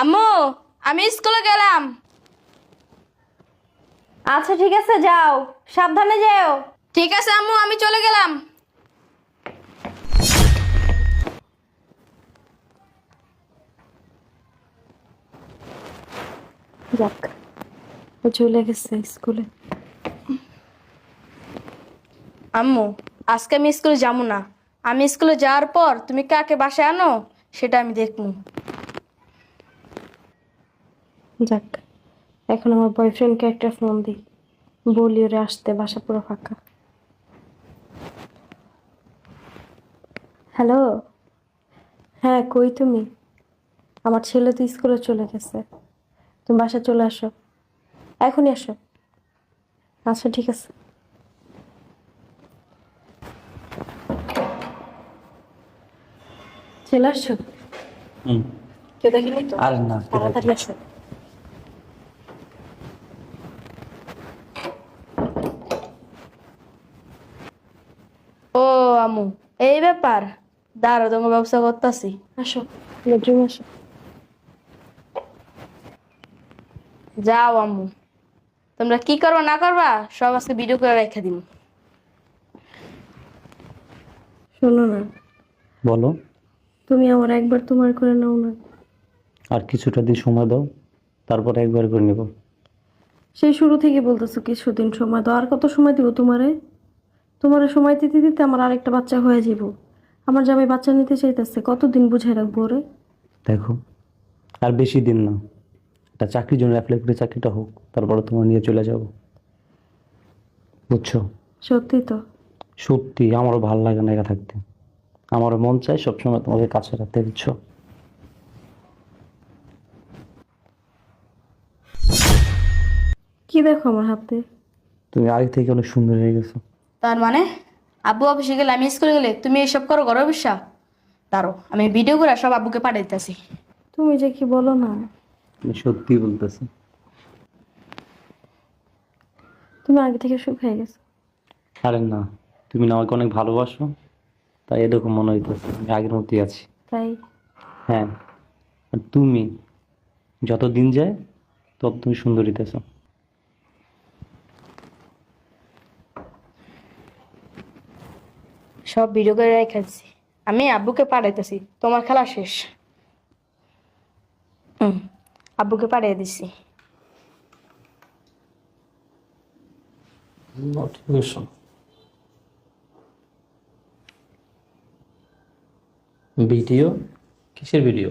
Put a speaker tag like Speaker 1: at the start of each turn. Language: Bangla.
Speaker 1: আম্মু, আমি স্কুলে গেলাম।
Speaker 2: আচ্ছা ঠিক আছে, যাও, সাবধানে যেও।
Speaker 1: ঠিক আছে আম্মু, আমি চলে গেলাম।
Speaker 2: যাক, ও চলে গেছে স্কুলে।
Speaker 1: আম্মু, আজকে আমি স্কুলে যাবো না। আমি স্কুলে যাওয়ার পর তুমি কাকে বাসায় আনো সেটা আমি দেখবো।
Speaker 2: যাক, এখন আমার বয়ফ্রেন্ডকে একটা ফোন দিই, বলি ওরে আসতে, বাসা পুরো ফাঁকা। হ্যালো, হ্যাঁ কই তুমি? আমার ছেলে তো স্কুলে চলে গেছে, তুমি বাসা চলে আসো, এখনই আসো। আচ্ছা ঠিক আছে। চলে আসছো?
Speaker 3: হুম।
Speaker 2: কেউ দেখেনি তো?
Speaker 3: আর না, কে
Speaker 2: তাড়াতাড়ি
Speaker 3: দেখবে?
Speaker 2: আসো।
Speaker 1: ও আম্মু, এই ব্যাপার। দাঁড়াও, তোমার ব্যবস্থা করতেছি।
Speaker 2: আসো, বেডরুমে আসো।
Speaker 1: যাও আম্মু, তোমরা কি করবা না করবা সব আজকে ভিডিও করে রেখে দিন।
Speaker 2: শোনো না,
Speaker 3: বলো।
Speaker 2: তুমি আমার একবার তোমার করে নাও না।
Speaker 3: আর কিছুটা দিন সময় দাও, তারপর একবার করে নেব।
Speaker 2: সেই শুরু থেকে বলতেছো কিছুদিন সময় দাও, আর কত সময় দিব তোমারে? তোমারে সময় দিতে দিতে আমার আরেকটা বাচ্চা হয়ে যাব। আমার জামাই বাচ্চা নিতে চাইতেছে, কতদিন বুঝাই রাখবো ওরে?
Speaker 3: দেখো, আর বেশি দিন না, একটা চাকরির জন্য অ্যাপ্লাই করে চাকরিটা হোক, তারপরে তোমার নিয়ে চলে যাব। বুঝছো?
Speaker 2: সত্যি তো?
Speaker 3: সত্যি আমারও ভালো লাগে না একা থাকতে। আমারও মন চায় সবসময় তোমাকে কাছে রাখতে। বুঝছো?
Speaker 2: কি দেখো আমার হাতে?
Speaker 3: তুমি আগে থেকে অনেক সুন্দর হয়ে গেছো।
Speaker 1: তার মানে আব্বু অফিসে গেলে আমি স্কুলে গেলে তুমি এইসব করো ঘর অভিশা? দাঁড়ো, আমি ভিডিও করে সব আব্বুকে পাঠিয়ে দিতেছি।
Speaker 2: তুমি যে কি বলো না।
Speaker 3: আমি সত্যি বলতেছি।
Speaker 2: তুমি আগে থেকে শুকিয়ে গেছো।
Speaker 3: আরে না, তুমি না আমাকে অনেক ভালোবাসো, তাই এরকম মনে হইতেছে আমি আগের মতোই আছি।
Speaker 2: তাই?
Speaker 3: হ্যাঁ, আর তুমি যত দিন যায় তত তুমি সুন্দর হইতেছো।
Speaker 1: সব ভিডিও করে রেখে দিছি, আমি আব্বুকে পাঠাইতেছি। তোমার খেলা শেষ। হুম, আব্বুকে পাঠিয়ে দিছি।
Speaker 3: নোটিফিকেশন, ভিডিও, কিসের ভিডিও?